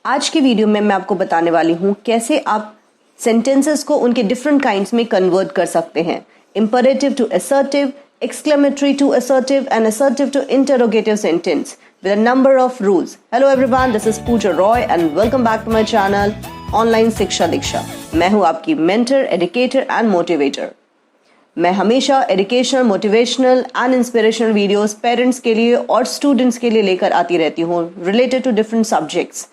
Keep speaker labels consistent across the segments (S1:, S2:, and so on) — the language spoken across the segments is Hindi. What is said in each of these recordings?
S1: आज की वीडियो में मैं आपको बताने वाली हूँ कैसे आप सेंटेंसेस को उनके डिफरेंट काइंड्स में कन्वर्ट कर सकते हैं. Imperative to assertive, exclamatory to assertive and assertive to interrogative sentence with a number of rules. Hello everyone, this is Pooja Roy and welcome back to my channel Online शिक्षा दीक्षा. मैं हूँ आपकी मेंटर, एजुकेटर एंड मोटिवेटर. मैं हमेशा educational, motivational and inspirational videos parents के लिए और स्टूडेंट्स के लिए लेकर आती रहती हूँ related to different subjects.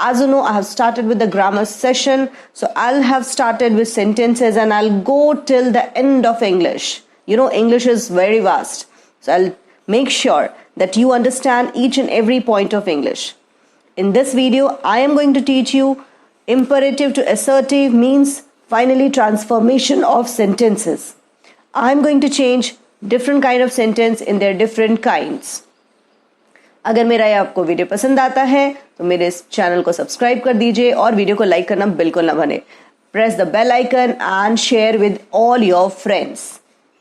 S1: As you know, I have started with the grammar session, so I'll have started with sentences and I'll go till the end of English. You know, English is very vast, so I'll make sure that you understand each and every point of English. In this video, I am going to teach you imperative to assertive means finally transformation of sentences. I'm going to change different kind of sentence in their different kinds. अगर मेरा ये आपको वीडियो पसंद आता है तो मेरे इस चैनल को सब्सक्राइब कर दीजिए और वीडियो को लाइक करना बिल्कुल ना भूलें. Press the bell icon and share with all your friends.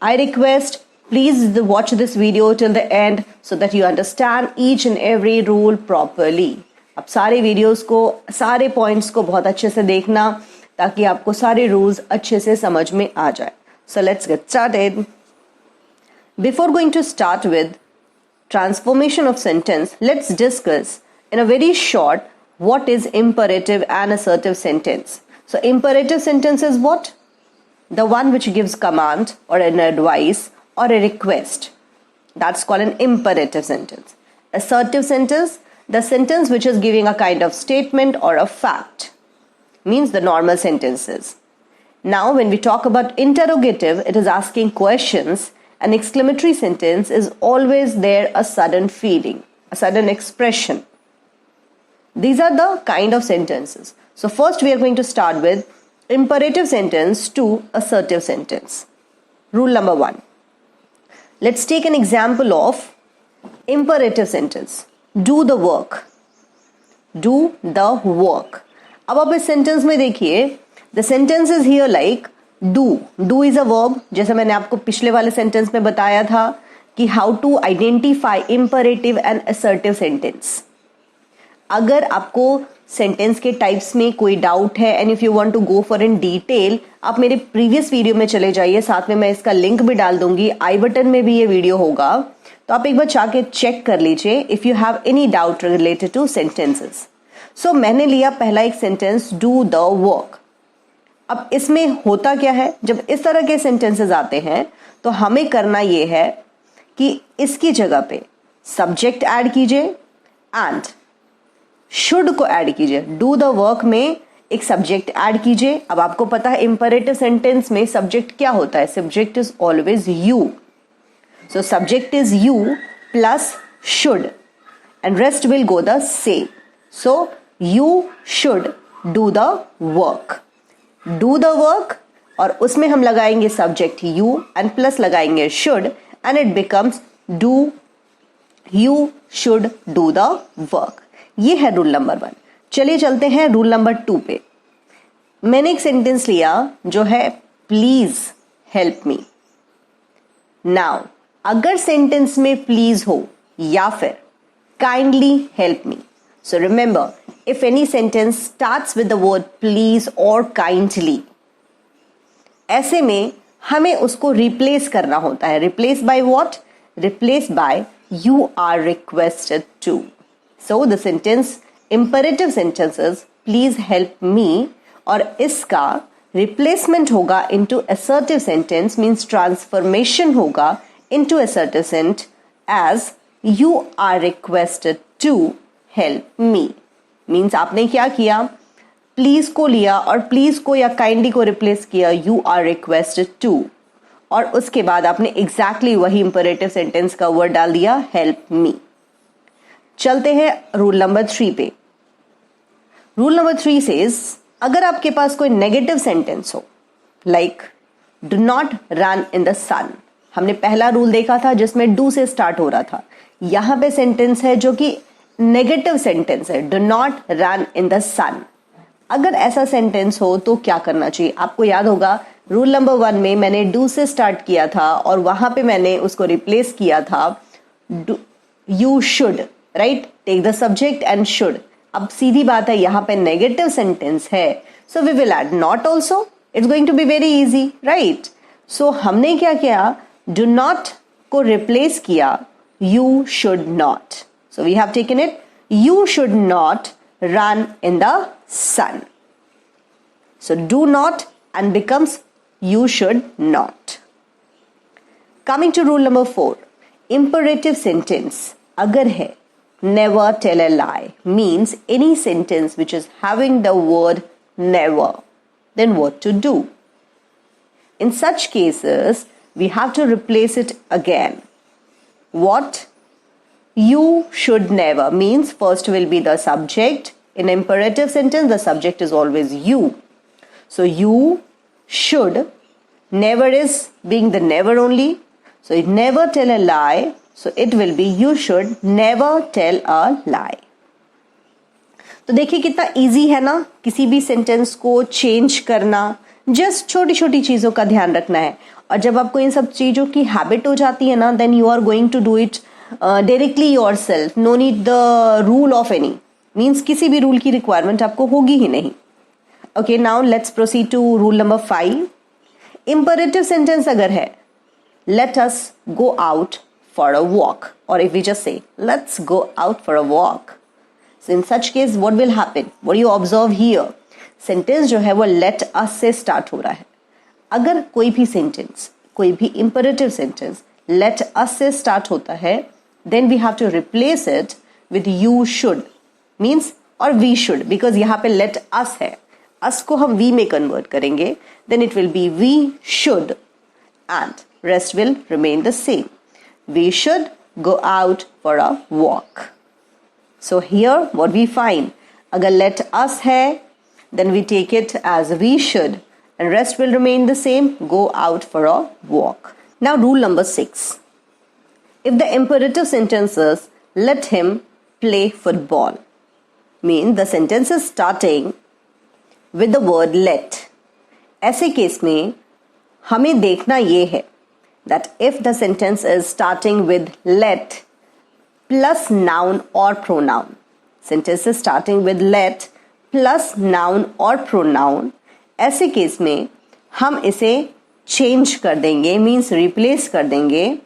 S1: I request please watch this video till the end so that you understand each and every rule properly. आप सारे वीडियोस को, सारे पॉइंट्स को बहुत अच्छे से देखना ताकि आपको सारे रूल्स अच्छे से समझ में आ जाए. So let's get started. Before going to start with transformation of sentence, let's discuss in a very short what is imperative and assertive sentence. So imperative sentence is what? The one which gives command or an advice or a request. That's called an imperative sentence. Assertive sentence, the sentence which is giving a kind of statement or a fact, means the normal sentences. Now when we talk about interrogative, it is asking questions. An exclamatory sentence is always there a sudden feeling, a sudden expression. These are the kind of sentences. So first we are going to start with imperative sentence to assertive sentence. Rule number 1. Let's take an example of imperative sentence. Do the work. Do the work. अब आप इस सेंटेंस में देखिए, the sentence is here like do is a verb. जैसे मैंने आपको पिछले वाले सेंटेंस में बताया था कि how to identify imperative and assertive sentence. अगर आपको सेंटेंस के टाइप्स में कोई डाउट है and if you want to go for in detail, आप मेरे प्रीवियस वीडियो में चले जाइए, साथ में मैं इसका लिंक भी डाल दूंगी, आई बटन में भी ये वीडियो होगा, तो आप एक बार जाके चेक कर लीजिए if you have any doubt related to sentences. So मैंने लिया पहला एक सेंटेंस, डू द वर्क. अब इसमें होता क्या है, जब इस तरह के सेंटेंसेस आते हैं तो हमें करना ये है कि इसकी जगह पे सब्जेक्ट ऐड कीजिए एंड शुड को ऐड कीजिए. डू द वर्क में एक सब्जेक्ट ऐड कीजिए. अब आपको पता है इंपरेटिव सेंटेंस में सब्जेक्ट क्या होता है, subject is always you. So subject is you plus should and rest will go the same. So you should do the work. Do the work और उसमें हम लगाएंगे सब्जेक्ट यू एंड प्लस लगाएंगे should and it becomes do you should do the work. ये है रूल नंबर 1. चलिए चलते हैं रूल नंबर 2 पे. मैंने एक सेंटेंस लिया जो है प्लीज हेल्प मी. नाउ अगर सेंटेंस में प्लीज हो या फिर kindly help me, so remember, if any sentence starts with the word please or kindly, ऐसे में हमें उसको replace करना होता है. Replace by what? Replace by you are requested to. So the sentence, imperative sentences, please help me, और इसका replacement होगा into assertive sentence, means transformation होगा into assertive sentence as you are requested to help me. Means आपने क्या किया, प्लीज को लिया और प्लीज को या काइंडली को रिप्लेस किया यू आर रिक्वेस्टेड टू, और उसके बाद आपने एग्जैक्टली वही इंपरेटिव सेंटेंस का वर्ड डाल दिया हेल्प मी. चलते हैं रूल नंबर 3 पे. रूल नंबर 3 सेज अगर आपके पास कोई नेगेटिव सेंटेंस हो like do not run in the sun. हमने पहला रूल देखा था जिसमें डू से स्टार्ट हो रहा था. यहां पे सेंटेंस है जो कि नेगेटिव सेंटेंस है, do not run in the sun. अगर ऐसा सेंटेंस हो तो क्या करना चाहिए. आपको याद होगा रूल नंबर 1 में मैंने डू से स्टार्ट किया था और वहां पे मैंने उसको रिप्लेस किया था you should, right? Take the subject and should अब सीधी बात है, यहां पे नेगेटिव सेंटेंस है, so we will add not also. It's going to be very easy, right? So हमने क्या किया, डू नॉट को रिप्लेस किया you should not. So we have taken it, you should not run in the sun. So do not and becomes you should not. Coming to rule number 4, imperative sentence agar hai, never tell a lie means any sentence which is having the word never. Then what to do? In such cases we have to replace it again. What? You should never means first will be the subject. In imperative sentence, the subject is always you. So you should, never is being the never only. So it never tell a lie. So it will be you should never tell a lie. तो देखिए कितना इजी है ना किसी भी सेंटेंस को चेंज करना. जस्ट छोटी छोटी चीजों का ध्यान रखना है, और जब आपको इन सब चीजों की हैबिट हो जाती है ना, then you are going to do it directly yourself. No need the rule of any, means किसी भी रूल की रिक्वायरमेंट आपको होगी ही नहीं. Okay, now let's proceed to rule number 5. Imperative sentence अगर है, let us go out for a walk, और if we just say let's go out for a walk, so in such case what will happen, what you observe here, sentence जो है वो लेट अस से स्टार्ट हो रहा है. अगर कोई भी सेंटेंस, कोई भी इंपरेटिव सेंटेंस लेट अस से स्टार्ट होता है, then we have to replace it with you should means or we should, because यहाँ पे let us है, us को हम we में convert करेंगे, then it will be we should and rest will remain the same. We should go out for a walk. So here what we find, अगर let us है then we take it as we should and rest will remain the same, go out for a walk. Now rule number 6. If the imperative sentence is let him play football, mean the sentence is starting with the word let. ऐसे केस में हमें देखना ये है that if the sentence is starting with let plus noun or pronoun, sentence is starting with let plus noun or pronoun, ऐसे केस में हम इसे चेंज कर देंगे, मीन्स रिप्लेस कर देंगे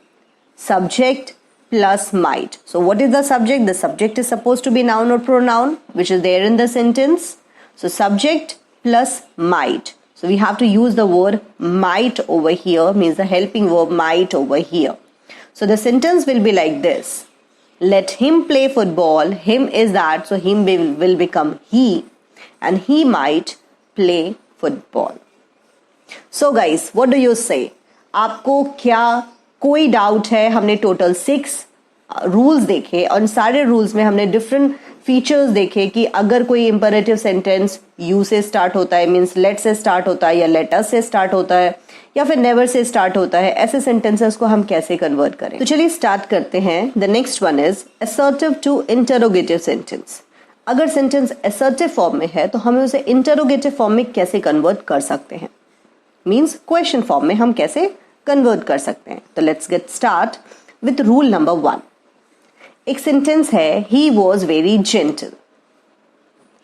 S1: subject plus might. So what is the subject? The subject is supposed to be noun or pronoun which is there in the sentence. So subject plus might. So we have to use the word might over here, means the helping verb might over here. So the sentence will be like this. Let him play football. Him is that, so him will become he, and he might play football. So guys, what do you say? आपको क्या कोई डाउट है? हमने टोटल 6 रूल्स देखे, और सारे रूल्स में हमने डिफरेंट फीचर्स देखे कि अगर कोई इंपरेटिव सेंटेंस यू से स्टार्ट होता है, मीन्स लेट से स्टार्ट होता है, या लेट अस से स्टार्ट होता है, या फिर नेवर से स्टार्ट होता है, ऐसे सेंटेंसेस को हम कैसे कन्वर्ट करें. तो चलिए स्टार्ट करते हैं. The next one is assertive to interrogative sentence. अगर सेंटेंस असर्टिव फॉर्म में है तो हमें उसे इंटरोगेटिव फॉर्म में कैसे कन्वर्ट कर सकते हैं, मीन्स क्वेश्चन फॉर्म में हम कैसे कन्वर्ट कर सकते हैं. तो let's get start with rule number 1. एक सेंटेंस है, he was very gentle.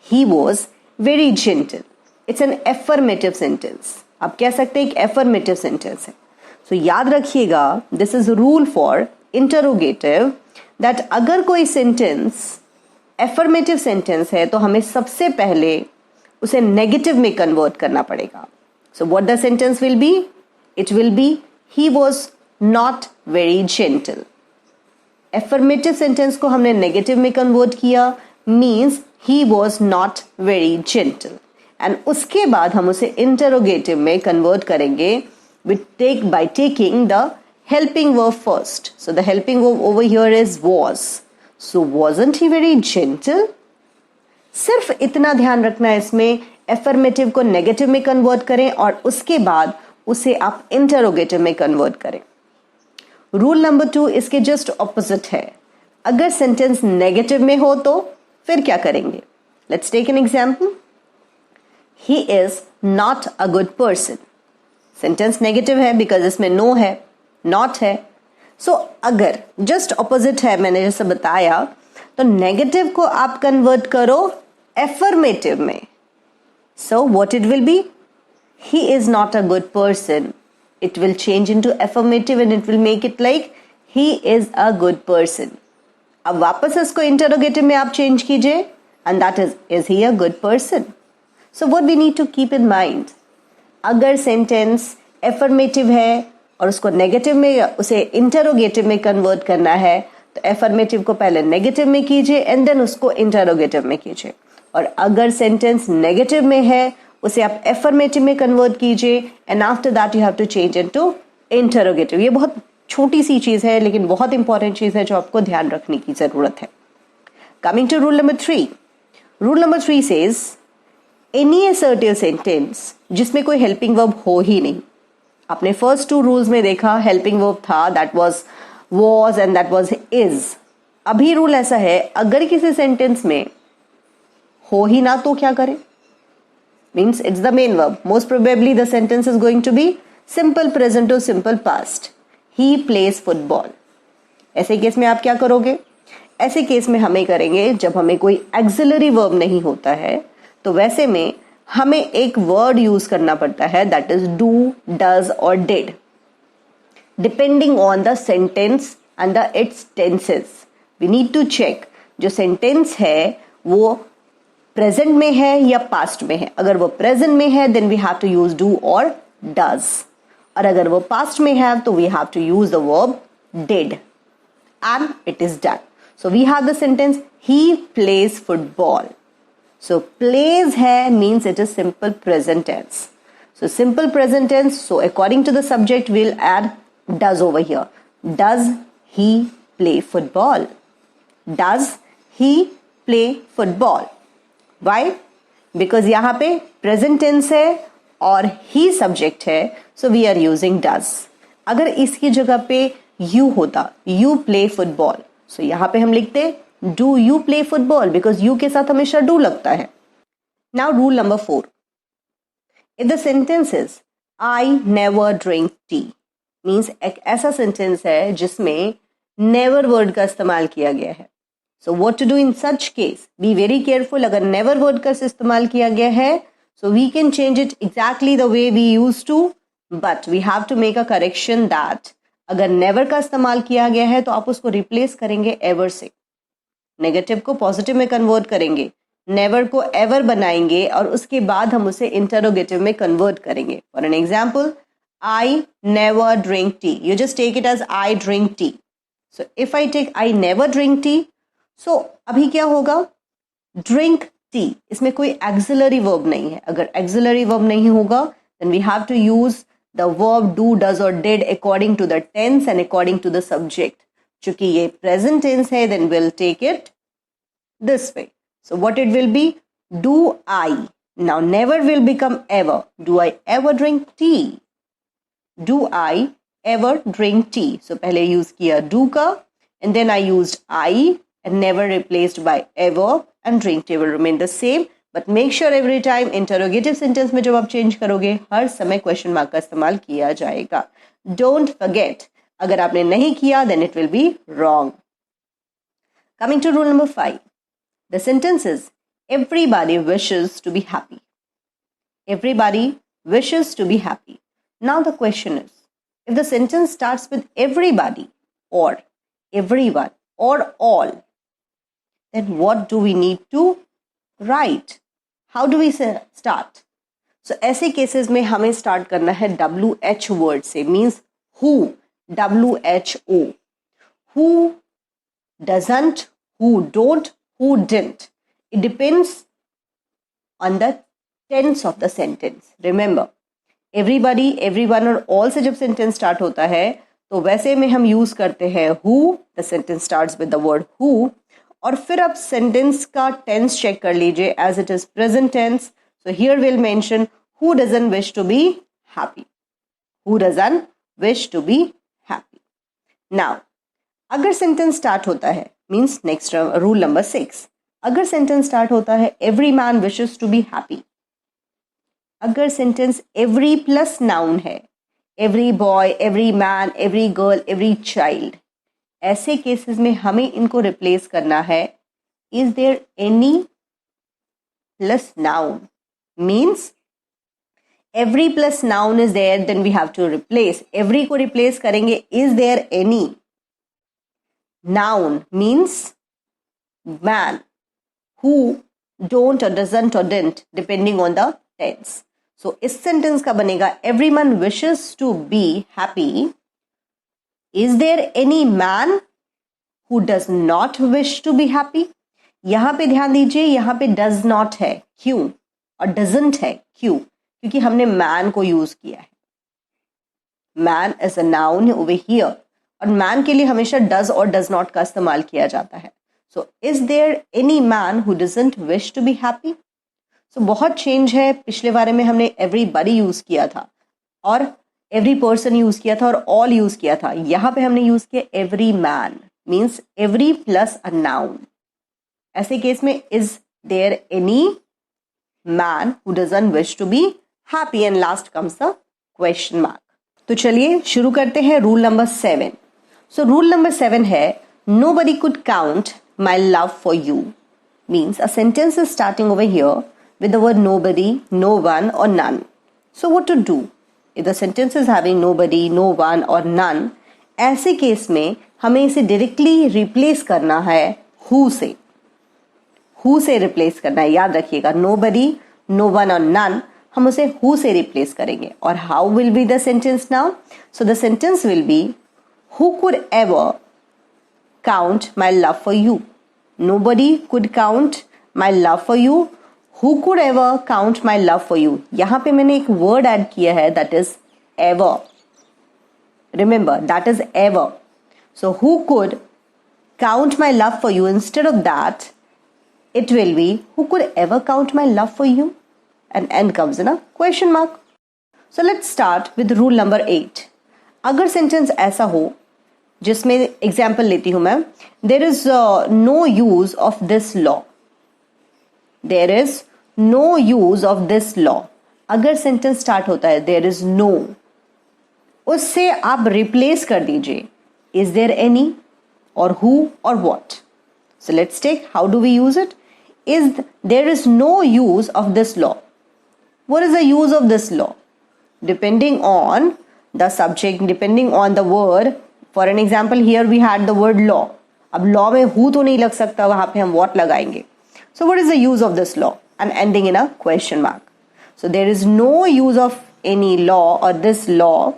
S1: He was very gentle. It's an affirmative sentence. आप कह सकते हैं एक एफर्मेटिव सेंटेंस है. सो याद रखिएगा, this is rule for interrogative, that अगर कोई सेंटेंस एफर्मेटिव सेंटेंस है तो हमें सबसे पहले उसे नेगेटिव में कन्वर्ट करना पड़ेगा. So what the sentence will be? It will B he was not very gentle. Affirmative sentence को हमने नेगेटिव में कन्वर्ट किया, means he was not very gentle. And उसके बाद हम उसे इंटरोगेटिव में कन्वर्ट करेंगे by taking the helping verb first. So the helping verb over here is was. So wasn't he very gentle? सिर्फ इतना ध्यान रखना है इसमें, एफर्मेटिव को नेगेटिव में कन्वर्ट करें और उसके बाद उसे आप इंटरोगेटिव में कन्वर्ट करें. रूल नंबर 2 इसके जस्ट ऑपोजिट है. अगर सेंटेंस नेगेटिव में हो तो फिर क्या करेंगे? Let's take an example. He is not a good person. Sentence negative है बिकॉज इसमें नो है, नॉट है. सो अगर जस्ट ऑपोजिट है, मैंने जैसे बताया, तो नेगेटिव को आप कन्वर्ट करो एफर्मेटिव में. So what it will be? He is not a good person. It will change into affirmative and it will make it like he is a good person. अब वापस इसको इंटरोगेटिव में आप चेंज कीजिए and that is he a good person. So what we need to keep in mind, अगर सेंटेंस एफर्मेटिव है और उसको नेगेटिव में, उसे इंटरोगेटिव में कन्वर्ट करना है, तो एफर्मेटिव को पहले नेगेटिव में कीजिए एंड देन उसको इंटरोगेटिव में कीजिए. और अगर सेंटेंस नेगेटिव में है उसे आप एफर्मेटिव में कन्वर्ट कीजिए and after that you have to change into interrogative. ये बहुत छोटी सी चीज है लेकिन बहुत इंपॉर्टेंट चीज है जो आपको ध्यान रखने की जरूरत है. Coming to rule number 3. Rule number 3 says any assertive sentence जिसमें कोई हेल्पिंग वर्ब हो ही नहीं. आपने फर्स्ट 2 रूल्स में देखा हेल्पिंग वर्ब था, that was and that was is. अभी रूल ऐसा है, अगर किसी सेंटेंस में हो ही ना तो क्या करें? Means it's the main verb. Most probably the sentence is going to be simple present और simple past. He plays football. ऐसे केस में आप क्या करोगे? ऐसे केस में हमें करेंगे जब हमें कोई एक्सिलरी वर्ब नहीं होता है तो वैसे में हमें एक वर्ड यूज करना पड़ता है, दैट इज डू, डज और did, depending on the sentence and the its tenses. We need to check जो सेंटेंस है वो प्रेजेंट में है या पास्ट में है. अगर वो प्रेजेंट में है then we have to use do और डज, और अगर वो पास्ट में है तो we have to use the verb did and it is done. So we have the sentence he plays football. So plays hai means it is simple present tense. So simple present tense. So according to the subject, we'll add does over here. Does he play football? Does he play football? Why? Because यहाँ पे present tense है और he subject है. So we are using does. अगर इसकी जगह पे you होता, you play football. So यहाँ पे हम लिखते Do you play football? Because you के साथ हमेशा do लगता है. Now rule number 4. If the sentence is I never drink tea, means एक ऐसा sentence है जिसमें never word का इस्तेमाल किया गया है. So what to do in such case? Be very careful. अगर never word का इस्तेमाल किया गया है so we can change it exactly the way we used to, but we have to make a correction that अगर never का इस्तेमाल किया गया है तो आप उसको replace करेंगे ever से. नेगेटिव को पॉजिटिव में कन्वर्ट करेंगे, नेवर को एवर बनाएंगे और उसके बाद हम उसे इंटरोगेटिव में कन्वर्ट करेंगे. For an example, I never drink tea. You just take it as I drink tea. So if I take I never drink tea, so अभी क्या होगा? Drink tea. इसमें कोई एक्सिलरी वर्ब नहीं है. अगर एक्सिलरी वर्ब नहीं होगा then we have to use the verb do, does और did according to the tense and according to the subject. चूंकि ये प्रेजेंट टेंस है then will take it this way. So what it will be? Do I. Now never will become ever. Do I ever drink tea? Do I ever drink tea? So पहले यूज किया डू का and then I used I and never replaced by ever and drink tea will remain the same. But make sure every time interrogative sentence में जब आप चेंज करोगे हर समय क्वेश्चन मार्क का इस्तेमाल किया जाएगा. Don't forget. अगर आपने नहीं किया then it will be wrong. Coming to rule number 5. The sentence is everybody wishes to be happy. Everybody wishes to be happy. Now the question is, if the sentence starts with everybody or everyone or all, then what do we need to write? How do we start? So ऐसे cases में हमें start करना है WH word से, means who. WHO. Who doesn't, who don't, who didn't. It depends on the tense of the sentence. Remember, everybody, everyone और all से जब sentence start होता है तो वैसे में हम use करते हैं who. The sentence starts with the word who. और फिर आप sentence का tense check कर लीजिए as it is present tense. So here we'll mention who doesn't wish to be happy. Who doesn't wish to be happy. Now, अगर सेंटेंस स्टार्ट होता है, मीन्स नेक्स्ट रूल नंबर 6, अगर सेंटेंस स्टार्ट होता है every man wishes to be happy, अगर सेंटेंस एवरी प्लस नाउन है, every boy, every man, every girl, every child, ऐसे केसेस में हमें इनको रिप्लेस करना है is there any plus noun means every plus noun is there, then we have to replace. every को replace करेंगे. is there any noun means man who don't or doesn't or didn't depending on the tense. So इस sentence का बनेगा everyone wishes to be happy. Is there any man who does not wish to be happy? यहां पे ध्यान दीजिए, यहां पे does not है. क्यों? और doesn't है. क्यों? क्योंकि हमने man को यूज किया है. Man is a noun over here. और man के लिए हमेशा does और does not का इस्तेमाल किया जाता है. So is there any man who doesn't wish to be happy? So बहुत चेंज है. पिछले बारे में हमने everybody यूज किया था और every person यूज किया था और all यूज किया था. यहां पे हमने यूज किया every man means every plus a noun. ऐसे केस में is there any man who doesn't wish to be happy and last comes the question mark. तो चलिए शुरू करते हैं rule number 7. So rule number 7 है nobody could count my love for you means a sentence is starting over here with the word nobody, no one or none. So what to do? If the sentence is having nobody, no one or none, ऐसे केस में हमें इसे डायरेक्टली रिप्लेस करना है who से. who से रिप्लेस करना है. याद रखिएगा nobody, no one और none हम उसे who से रिप्लेस करेंगे. और how will be the sentence now? So the sentence will be who could ever count my love for you? Nobody could count my love for you. Who could ever count my love for you? यहाँ पे मैंने एक word add किया है that is ever. Remember that is ever. So who could count my love for you? Instead of that, it will be who could ever count my love for you? And end comes in a question mark. So let's start with rule number 8. अगर sentence ऐसा हो जिसमें एग्जाम्पल लेती हूं मैं. There is no use of this law. There is no use of this law. अगर सेंटेंस स्टार्ट होता है देर इज नो, उससे आप रिप्लेस कर दीजिए इज देयर एनी और हु और what. So let's take how do we use it. Is there is no use of this law. What is the use of this law? Depending on the subject, depending on the word. For an example, here we had the word law. अब law में who तो नहीं लग सकता, वहां पे हम what लगाएंगे. So what is the use of this law? And ending in a question mark. So there is no use of any law or this law.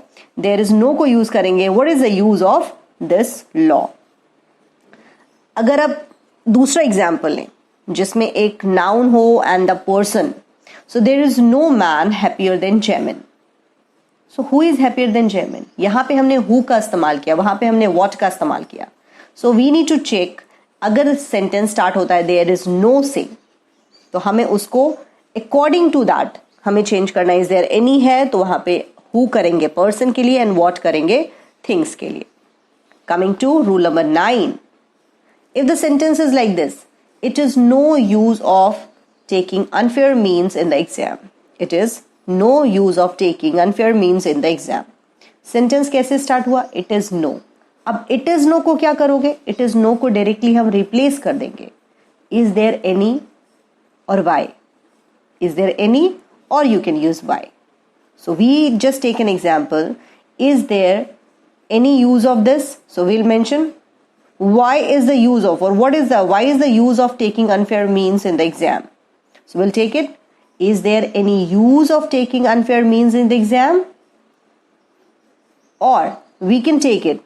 S1: There is no को use करेंगे. What is the use of this law? अगर आप दूसरा example लें जिसमें एक noun हो and the person. So there is no man happier than Jamin. So who is happier than Jamin? यहाँ पे हमने who का इस्तेमाल किया, वहां पे हमने what का इस्तेमाल किया. So we need to check अगर सेंटेंस स्टार्ट होता है there is no से, तो हमें उसको according to that हमें चेंज करना है. is there any है तो वहां पे who करेंगे person के लिए and what करेंगे things के लिए. Coming to rule number 9. If the sentence is like this, it is no use of taking unfair means in the exam. It is no use of taking unfair means in the exam. Sentence कैसे स्टार्ट हुआ? It is no. अब इट इज नो को क्या करोगे? इट इज नो को डायरेक्टली हम रिप्लेस कर देंगे इज देयर एनी और वाई. इज देयर एनी और you can use why. So we just take an example. Is there any use of this? So we'll mention why is the use of or why is the use of taking unfair means in the exam. So we'll take it. Is there any use of taking unfair means in the exam? Or we can take it.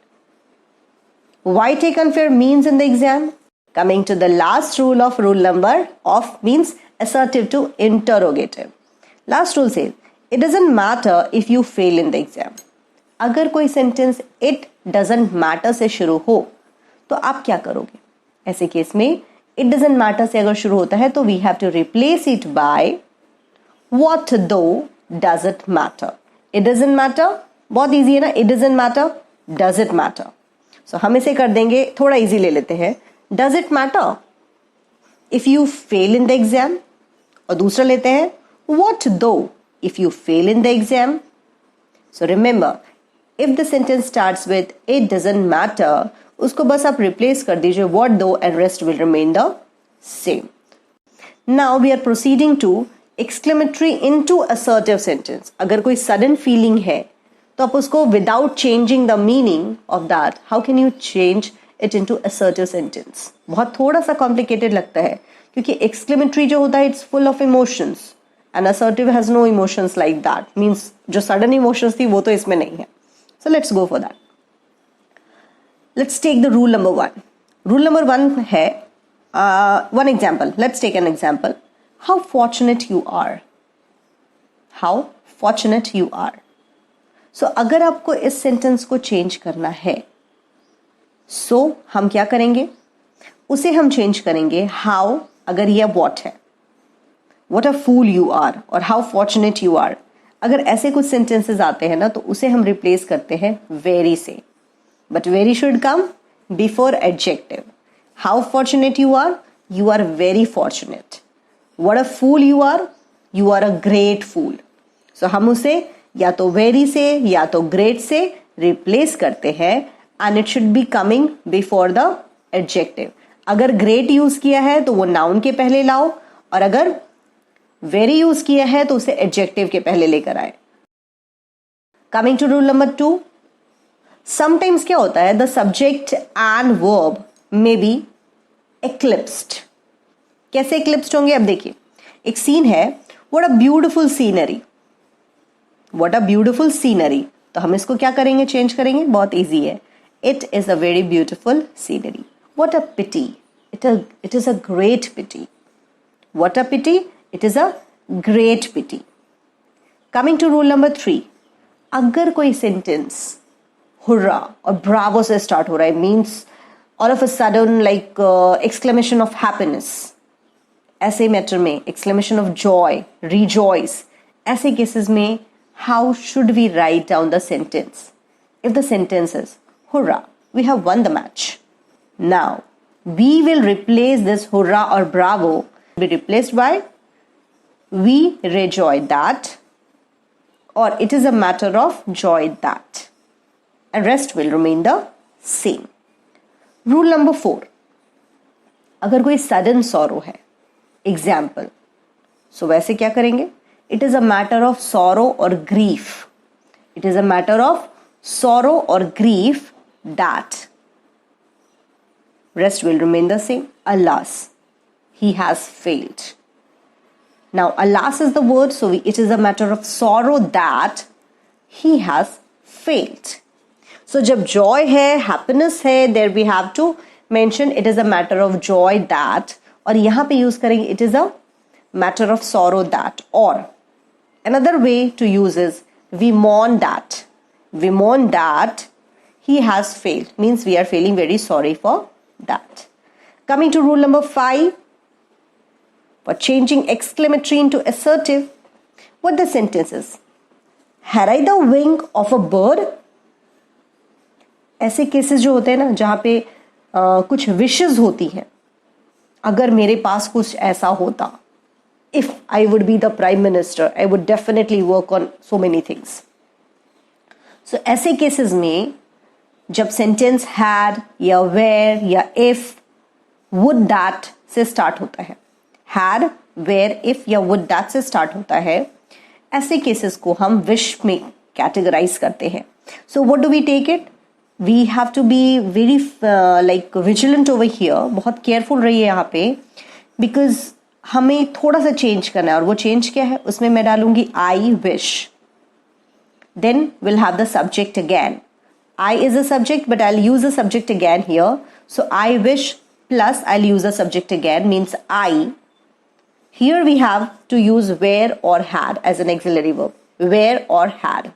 S1: Why take unfair means in the exam? Coming to the last rule of rule number of means assertive to interrogative. Last rule says it doesn't matter if you fail in the exam. अगर कोई सेंटेंस it doesn't matter से शुरू हो तो आप क्या करोगे? ऐसे केस में it doesn't matter से अगर शुरू होता है तो we have to replace it by what though does it matter. It doesn't matter बहुत easy है ना. It doesn't matter, does it matter. So हम इसे कर देंगे, थोड़ा easy ले लेते हैं. Does it matter if you fail in the exam? और दूसरा लेते हैं what though if you fail in the exam. So remember, if the sentence starts with it doesn't matter, उसको बस आप रिप्लेस कर दीजिए what though and rest will remain the same. Now we are proceeding to exclamatory into assertive sentence. अगर कोई sudden feeling है तो आप उसको without changing the meaning of that, how can you change it into assertive sentence? बहुत थोड़ा सा complicated लगता है क्योंकि exclamatory जो होता है it's full of emotions and assertive has no emotions like that. Means जो sudden emotions थी वो तो इसमें नहीं है. So let's go for that. Let's take the rule number 1. Rule number 1 है one example. Let's take an example. How fortunate you are. How fortunate you are. So अगर आपको इस सेंटेंस को चेंज करना है so हम क्या करेंगे, उसे हम चेंज करेंगे how अगर यह what है, what a fool you are और how fortunate you are. अगर ऐसे कुछ सेंटेंसेस आते हैं ना तो उसे हम रिप्लेस करते हैं very से, but very should come before adjective. How fortunate you are very fortunate. What a fool you are a great fool. So हम उसे या तो very से या तो great से replace करते हैं and it should be coming before the adjective. अगर great use किया है तो वो noun के पहले लाओ और अगर very use किया है तो उसे adjective के पहले लेकर आए. Coming to rule number 2. Sometimes क्या होता है, the subject and verb may be eclipsed. कैसे eclipsed होंगे, अब देखिए एक सीन है, what a beautiful scenery. What a beautiful scenery. तो हम इसको क्या करेंगे, चेंज करेंगे, बहुत इजी है. It is a very beautiful scenery. What a pity. It is a great pity. What a pity. It is a great pity. Coming to rule number 3. अगर कोई सेंटेंस हुर्रा और ब्रावो से स्टार्ट हो रहा है, means all of a sudden like exclamation of happiness, ऐसे मैटर में एक्सक्लेमेशन ऑफ जॉय, रिजॉइस, ऐसे केसेस में how should we write down the sentence? If the sentence is hurrah, we have won the match. Now we will replace this hurrah और bravo, be replaced by we rejoice that or it is a matter of joy that, and rest will remain the same. Rule number 4. अगर कोई sudden sorrow है, example, so वैसे क्या करेंगे? It is a matter of sorrow or grief. It is a matter of sorrow or grief that. Rest will remain the same. Alas, he has failed. Now, alas is the word, so it is a matter of sorrow that he has failed. So, जब joy है, happiness है, there we have to mention it is a matter of joy that, और यहाँ पे use करेंगे it is a matter of sorrow that. Or another way to use is we mourn that. We mourn that he has failed. Means we are feeling very sorry for that. Coming to rule number 5. For changing exclamatory into assertive, what the sentence is? Had I the wing of a bird? ऐसे केसेस जो होते हैं ना जहाँ पे कुछ विशेस होती हैं, अगर मेरे पास कुछ ऐसा होता, if I would be the prime minister, I would definitely work on so many things. So ऐसे केसेस में जब सेंटेंस had या where या if, would that से स्टार्ट होता है, had, where, if या would that से स्टार्ट होता है, ऐसे केसेस को हम विश में कैटेगराइज करते हैं. So what do we take it? We have to be very like vigilant over here. बहुत केयरफुल रहिए यहाँ पे, बिकॉज हमें थोड़ा सा चेंज करना है. और वो चेंज क्या है, उसमें मैं डालूंगी I wish. Then will have the subject again. I is a subject but I will use the subject again here. So I wish plus I'll use the subject again, means I. Here we have to use were or had as an auxiliary verb. Were or had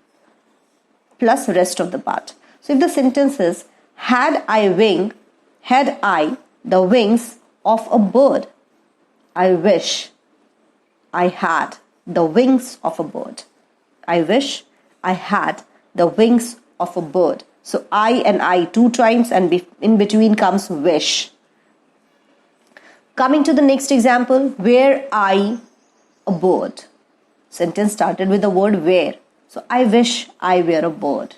S1: plus rest of the part. So if the sentence is had I I the wings of a bird. I wish I had the wings of a bird. I wish I had the wings of a bird. So I and I 2 times and in between comes wish. Coming to the next example, were I a bird? Sentence started with the word were. So I wish I were a bird.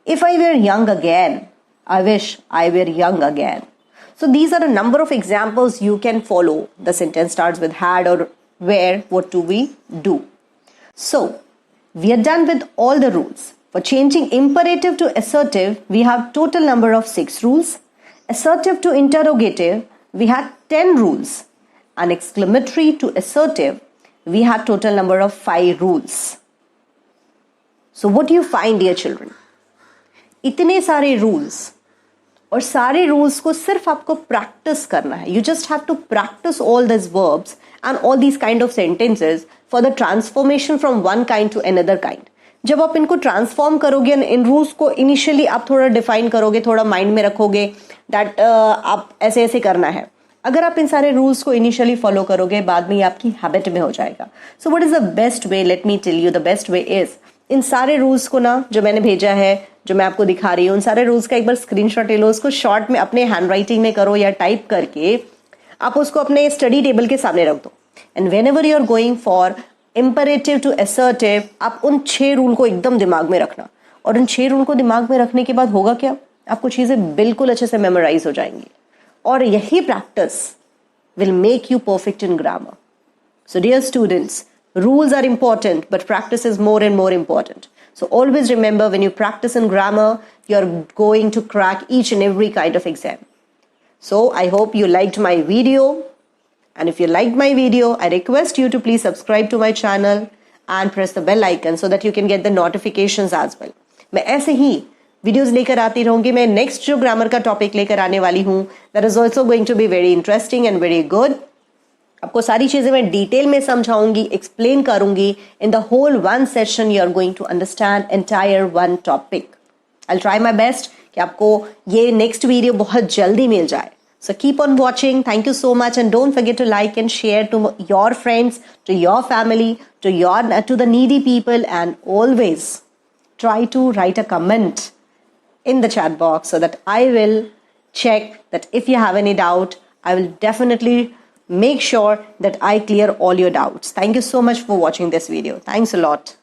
S1: If I were young again, I wish I were young again. So these are a number of examples you can follow. The sentence starts with had or where. What do we do? So we are done with all the rules. For changing imperative to assertive, we have total number of 6 rules. Assertive to interrogative, we had 10 rules. And exclamatory to assertive, we had total number of 5 rules. So what do you find, dear children? इतने सारे rules, और सारे rules को सिर्फ आपको practice करना है. You just have to practice all these verbs and all these kind of sentences for the transformation from one kind to another kind. जब आप इनको ट्रांसफॉर्म करोगे, इन रूल्स को इनिशियली आप थोड़ा डिफाइन करोगे, थोड़ा माइंड में रखोगे दैट आप ऐसे ऐसे करना है. अगर आप इन सारे रूल्स को इनिशियली फॉलो करोगे, बाद में ये आपकी हैबिट में हो जाएगा. So what is the best way? Let me tell you the best way is, इन सारे रूल्स को ना जो मैंने भेजा है, जो मैं आपको दिखा रही हूँ, उन सारे रूल्स का एक बार स्क्रीनशॉट ले लो, उसको शॉर्ट में अपने हैंड राइटिंग में करो या टाइप करके आप उसको अपने स्टडी टेबल के सामने रख दो. And whenever you are going for imperative to assertive, आप उन 6 रूल को एकदम दिमाग में रखना. और उन 6 रूल को दिमाग में रखने के बाद होगा क्या? आपको चीजें बिल्कुल अच्छे से मेमोराइज हो जाएंगी. और यही practice will make you perfect in grammar. So dear students, rules are important, but practice is more and more important. So always remember, when you practice in grammar, you're going to crack each and every kind of exam. So I hope you liked my video. And if you liked my video, I request you to please subscribe to my channel and press the bell icon so that you can get the notifications as well. मैं ऐसे ही वीडियोस लेकर आती रहूंगी. मैं नेक्स्ट जो ग्रामर का टॉपिक लेकर आने वाली हूँ, that is also going to be very interesting and very good. आपको सारी चीजें मैं डिटेल में समझाऊंगी, एक्सप्लेन करूंगी. In the whole one session you are going to understand entire one topic. I will try my best कि आपको ये नेक्स्ट वीडियो बहुत जल्दी मिल जाए. So keep on watching. Thank you so much, and don't forget to like and share to your friends, to your family, to the needy people, and always try to write a comment in the chat box so that I will check that if you have any doubt, I will definitely make sure that I clear all your doubts. Thank you so much for watching this video. Thanks a lot.